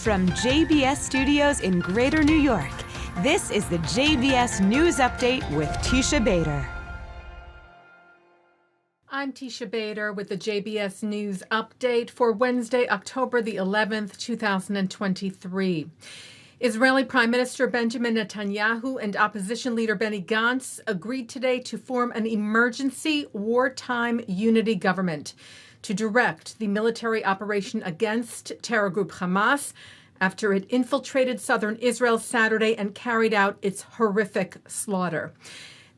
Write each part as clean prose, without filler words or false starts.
From JBS Studios in Greater New York, this is the JBS News Update with Teisha Bader. I'm Teisha Bader with the JBS News Update for Wednesday, October the 11th, 2023. Israeli Prime Minister Benjamin Netanyahu and opposition leader Benny Gantz agreed today to form an emergency wartime unity government to direct the military operation against terror group Hamas after it infiltrated southern Israel Saturday and carried out its horrific slaughter.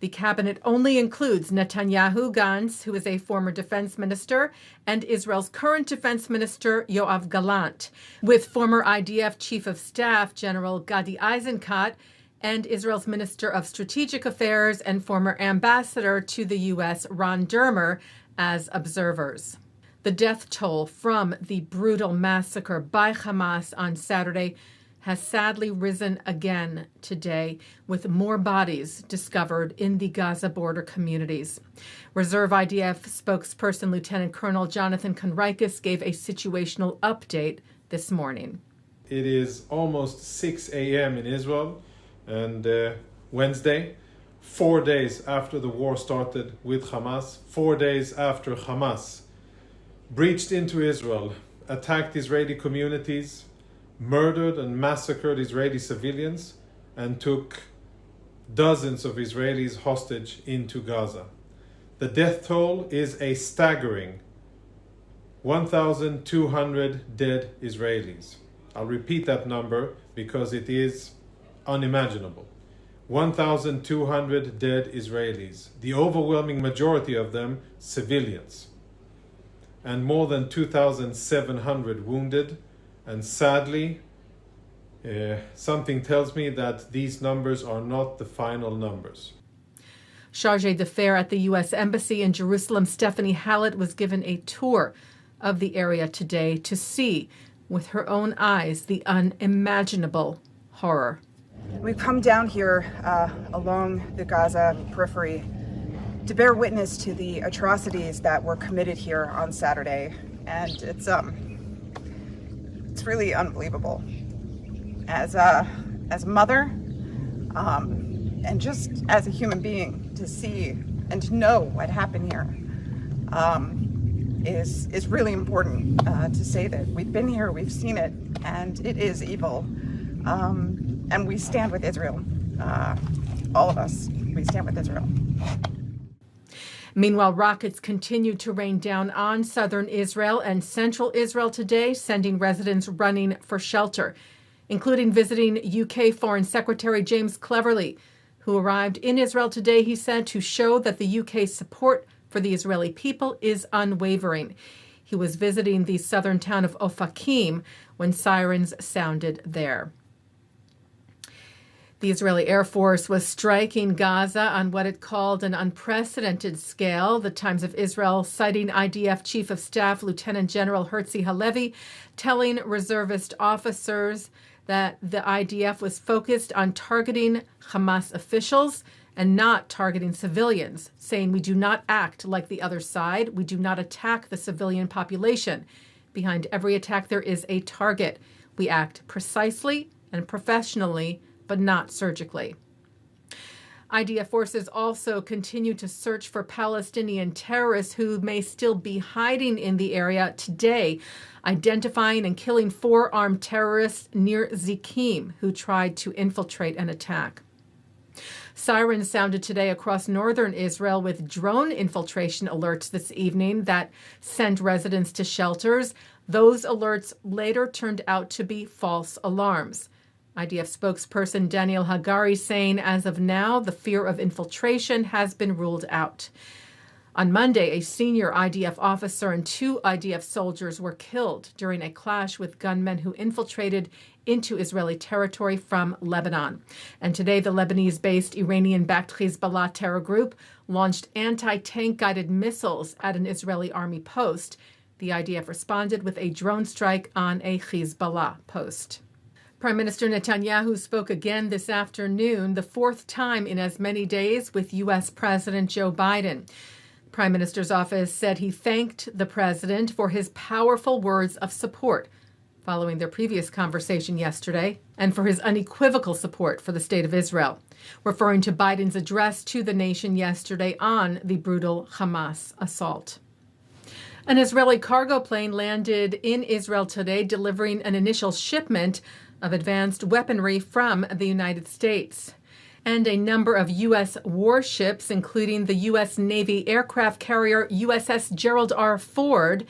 The cabinet only includes Netanyahu, Gantz, who is a former defense minister, and Israel's current defense minister, Yoav Gallant, with former IDF chief of staff, General Gadi Eisenkot, and Israel's minister of strategic affairs and former ambassador to the U.S., Ron Dermer, as observers. The death toll from the brutal massacre by Hamas on Saturday has sadly risen again today, with more bodies discovered in the Gaza border communities. Reserve IDF spokesperson Lieutenant Colonel Jonathan Conricus gave a situational update this morning. It is almost 6 a.m. in Israel, and Wednesday, 4 days after the war started with Hamas, 4 days after Hamas breached into Israel, attacked Israeli communities, murdered and massacred Israeli civilians, and took dozens of Israelis hostage into Gaza. The death toll is a staggering 1,200 dead Israelis. I'll repeat that number because it is unimaginable. 1,200 dead Israelis, the overwhelming majority of them civilians, and more than 2,700 wounded. And sadly, something tells me that these numbers are not the final numbers. Chargé d'affaires at the U.S. Embassy in Jerusalem, Stephanie Hallett, was given a tour of the area today to see with her own eyes the unimaginable horror. We've come down here along the Gaza periphery to bear witness to the atrocities that were committed here on Saturday, and it's really unbelievable. As a mother, and just as a human being, to see and to know what happened here is really important. To say that we've been here, we've seen it, and it is evil. And we stand with Israel. All of us, we stand with Israel. Meanwhile, rockets continued to rain down on southern Israel and central Israel today, sending residents running for shelter, including visiting UK Foreign Secretary James Cleverly, who arrived in Israel today, he said, to show that the UK's support for the Israeli people is unwavering. He was visiting the southern town of Ofakim when sirens sounded there. The Israeli Air Force was striking Gaza on what it called an unprecedented scale. The Times of Israel citing IDF Chief of Staff Lieutenant General Herzi Halevi telling reservist officers that the IDF was focused on targeting Hamas officials and not targeting civilians, saying, "We do not act like the other side. We do not attack the civilian population. Behind every attack there is a target. We act precisely and professionally, but not surgically." IDF forces also continue to search for Palestinian terrorists who may still be hiding in the area today, identifying and killing 4 armed terrorists near Zikim who tried to infiltrate an attack. Sirens sounded today across northern Israel with drone infiltration alerts this evening that sent residents to shelters. Those alerts later turned out to be false alarms. IDF spokesperson Daniel Hagari saying, as of now, the fear of infiltration has been ruled out. On Monday, a senior IDF officer and 2 IDF soldiers were killed during a clash with gunmen who infiltrated into Israeli territory from Lebanon. And today, the Lebanese-based Iranian-backed Hezbollah terror group launched anti-tank guided missiles at an Israeli army post. The IDF responded with a drone strike on a Hezbollah post. Prime Minister Netanyahu spoke again this afternoon, the 4th time in as many days, with U.S. President Joe Biden. Prime Minister's office said he thanked the president for his powerful words of support following their previous conversation yesterday, and for his unequivocal support for the State of Israel, referring to Biden's address to the nation yesterday on the brutal Hamas assault. An Israeli cargo plane landed in Israel today, delivering an initial shipment of advanced weaponry from the United States. And a number of U.S. warships, including the U.S. Navy aircraft carrier USS Gerald R. Ford,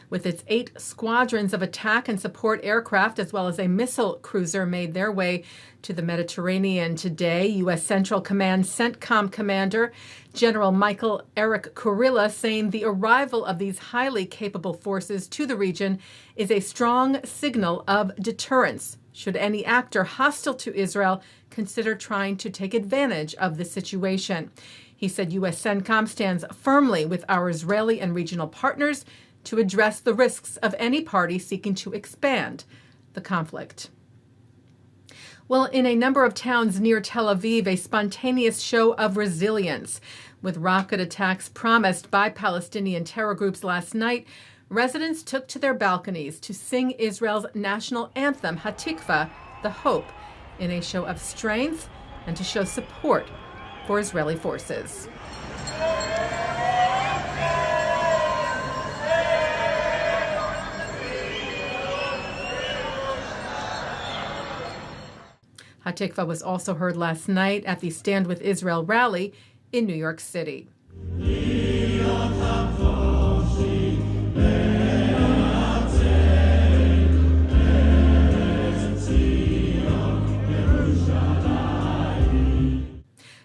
with its 8 squadrons of attack and support aircraft, as well as a missile cruiser, made their way to the Mediterranean today. U.S. Central Command CENTCOM Commander General Michael Eric Kurilla saying the arrival of these highly capable forces to the region is a strong signal of deterrence should any actor hostile to Israel consider trying to take advantage of the situation. He said U.S. CENTCOM stands firmly with our Israeli and regional partners to address the risks of any party seeking to expand the conflict. Well, in a number of towns near Tel Aviv, a spontaneous show of resilience. With rocket attacks promised by Palestinian terror groups last night, residents took to their balconies to sing Israel's national anthem, Hatikva, the Hope, in a show of strength and to show support for Israeli forces. Hatikva was also heard last night at the Stand With Israel rally in New York City.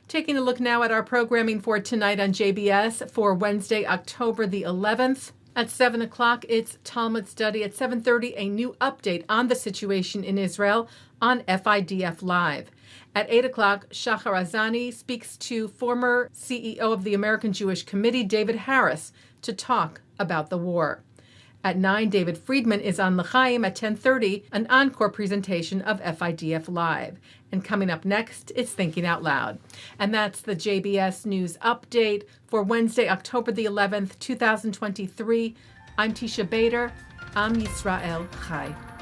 Taking a look now at our programming for tonight on JBS for Wednesday, October the 11th. At 7 o'clock, it's Talmud Study. At 7:30, a new update on the situation in Israel on FIDF Live. At 8 o'clock, Shahar Azani speaks to former CEO of the American Jewish Committee, David Harris, to talk about the war. At 9, David Friedman is on L'chaim. At 10:30, an encore presentation of FIDF Live. And coming up next, it's Thinking Out Loud. And that's the JBS News Update for Wednesday, October the 11th, 2023. I'm Teisha Bader. Am Yisrael Chai.